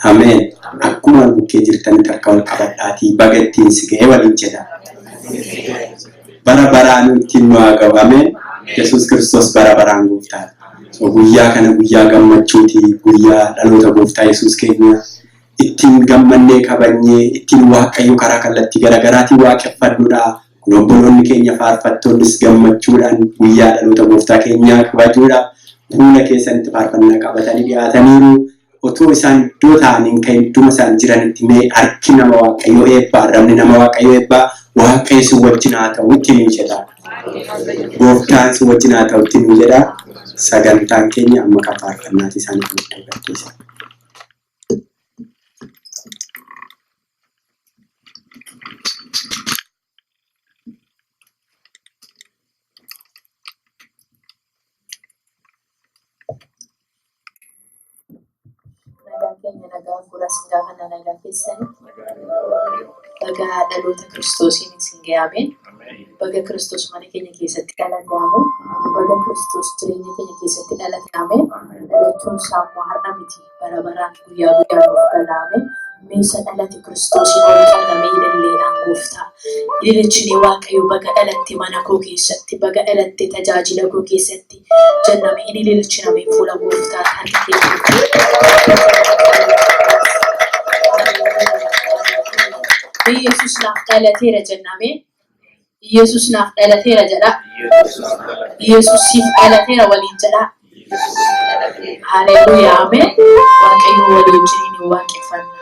Amen. Akkuma bukkee jirtan harka wal qabadhaatii bagattiin si ga'e waliin jedha. Bara baraan ittiin nu haa ga'u. Amen. Yesuus Kiristoos bara baraan gooftaa. Guyyaa kana guyyaa gammachuuti, guyyaa dhaloota gooftaa Yesuus keenya ittiin gammannee kabanyee ittiin Waaqayyo karaa kallattii garaagaraatiin waaqeffannuudha. Kun obboloonni keenya faarfattoonnis gammachuudhaan guyyaa dhaloota gooftaa keenyaa kabajuudha. Fuula keessanitti faarfannaa qabatanii dhiyaataniiru. Otoo isaan iddoo ta'aniin kan idduma isaan jiranitti mee harki nama Waaqayyo eebbaa, arrabni nama Waaqayyo eebbaa Waaqayyo si wajjin haa ta'u ittiin jedha. Gooftaan si wajjin haa ta'u ittiin jedha. Sagantaan keenya amma kan faarfannaati isaaniif nutti agarsiisa. Nagaa fuula singaa kana nagaa keessanii baga dhaloota Kiristoosiin isin ga'ameen baga Kiristoos mana keenya keessatti dhalate baga Kiristoos jireenya keenya keessatti dhalate dhalachuun saamuu har'a miti bara baraan guyyaa guyyaan of galaame meeshaa dhalate Kiristoosiin ol qabamee ililleedhaan gooftaa ililchine Waaqayyo baga dhalatte mana koo keessatti baga dhalatte tajaajila koo keessatti jenname ililchiname fuula gooftaa kan Yesus naaf dhalateera jenname. Yesus naaf dhalateera jedha. Yesus siif dhalateera waliin jedha. Haleluuyaa ameen. Waaqayyo waliin jireenya waaqeffanna.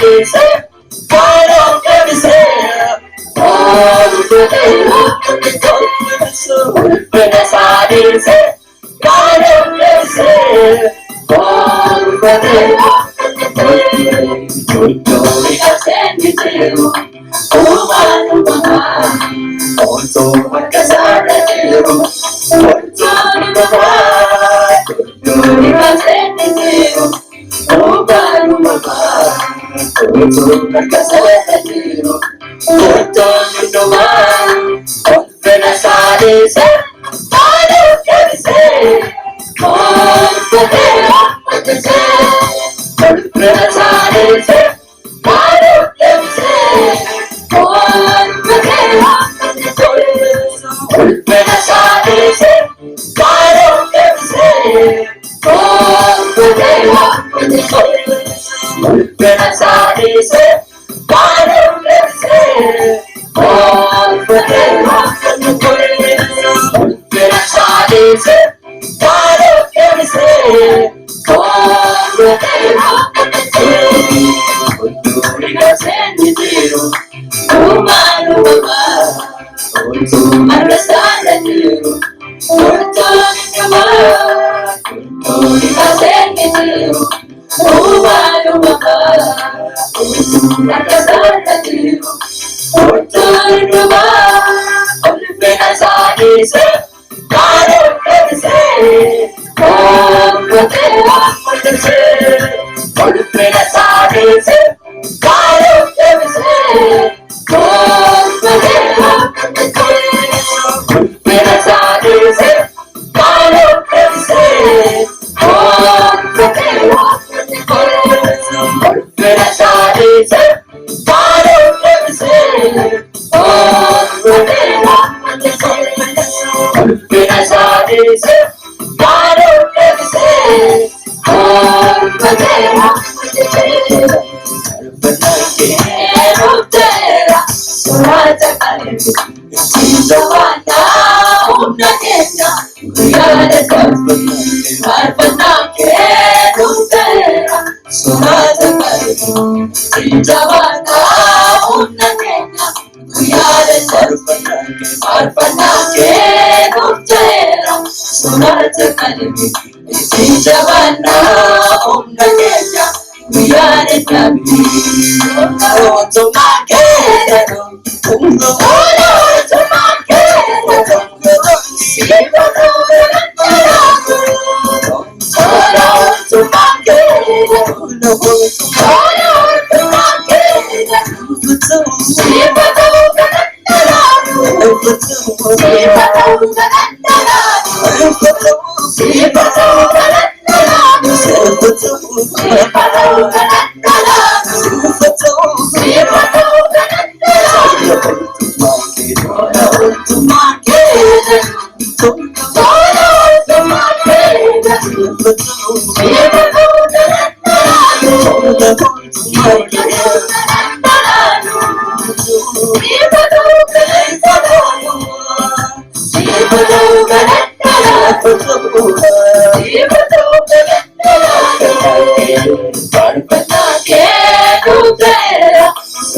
sadise, karo kevise, ulfina sadise, karo kevise, Tuturi kasenditeru, umanu mama, onto makasara teru, onto mama, tuturi kasenditeru, umanu mama, onto makasara teru, onto mama, onfena sadise, anu kevise, onfena sadise. Ulfina sadise, karo kevise, ulfina sadise, karo kevise, ulfina sadise, karo kevise, ulfina sadise, karo kevise, Tuturi kasenditeru, umanu mama, onto makasara teru, onto mama, tuturi kasenditeru, umanu mama, onto makasara teru, onto mama, ulfina sadise, karo kevise, ulfina sadise, karo kevise, ulfina sadise, karo kevise, ulfina sadise, karo kevise, ulfina sadise, karo kevise,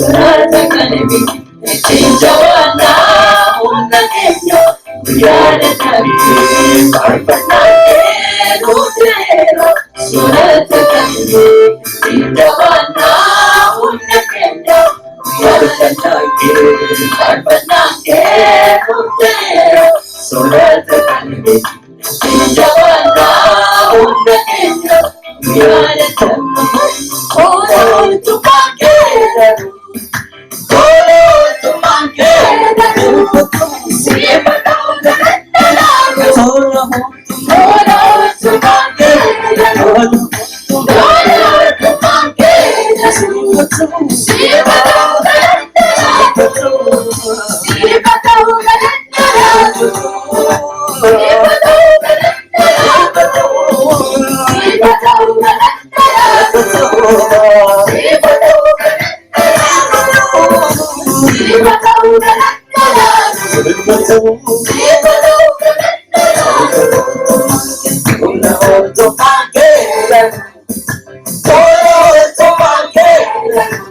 Surata kalbi, Jawana unakenya, Guyana kalbi, Karpana ke dutera. Surata kalbi, Jawana unakenya, Guyana kalbi, Karpana ke dutera. Surata kalbi, Jawana unakenya, Guyana kalbi. To my kingdom, to my kingdom,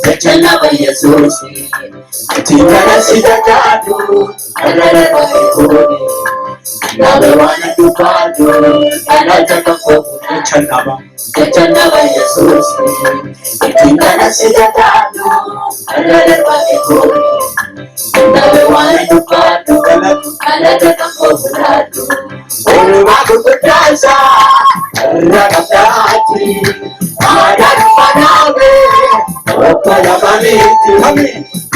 Gachanaba Yesus, Tingana Sidakadu, Another Bakoni, another one to Padu, another Gachanaba, Gachanaba Yesus, Tingana Sidakadu, another Bakoni, another one to Padu, another Gachanaba. Umagu Kutasa, Rakatati, Adana Panabe, Opalamaniti,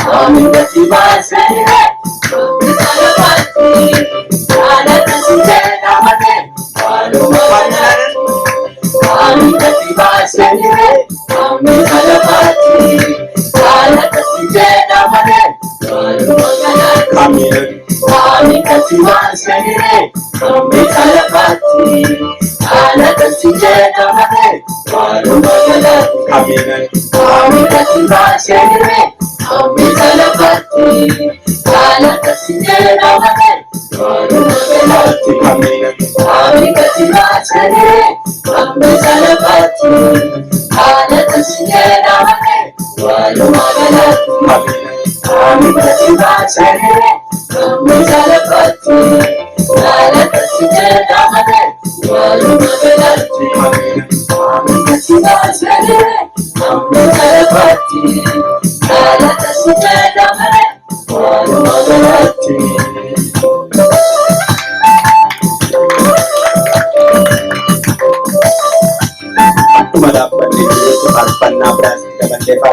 Amin Batibase, Salapati, Adana Sindena Mate, Alumanan, Amin Batibase, Amin Salapati, Adana Sindena Mate, Alumanan, Amin Batibase, Amin Salapati, Adana Sindena Mate, Alumanan, Amin Batibase, Amin Salapati, Adana Sindena Mate, Amin Batibase, Amin Salapati, Adana Sindena Mate, Alumanan, Amin Batibase, Amin Salapati, Adana Sindena Mate, Alumanan, Amin Batibase, Amin Salapati, Adana Sindena Mate, Alumanan. Aku madapat dito sa pagpanabras, dapat lepa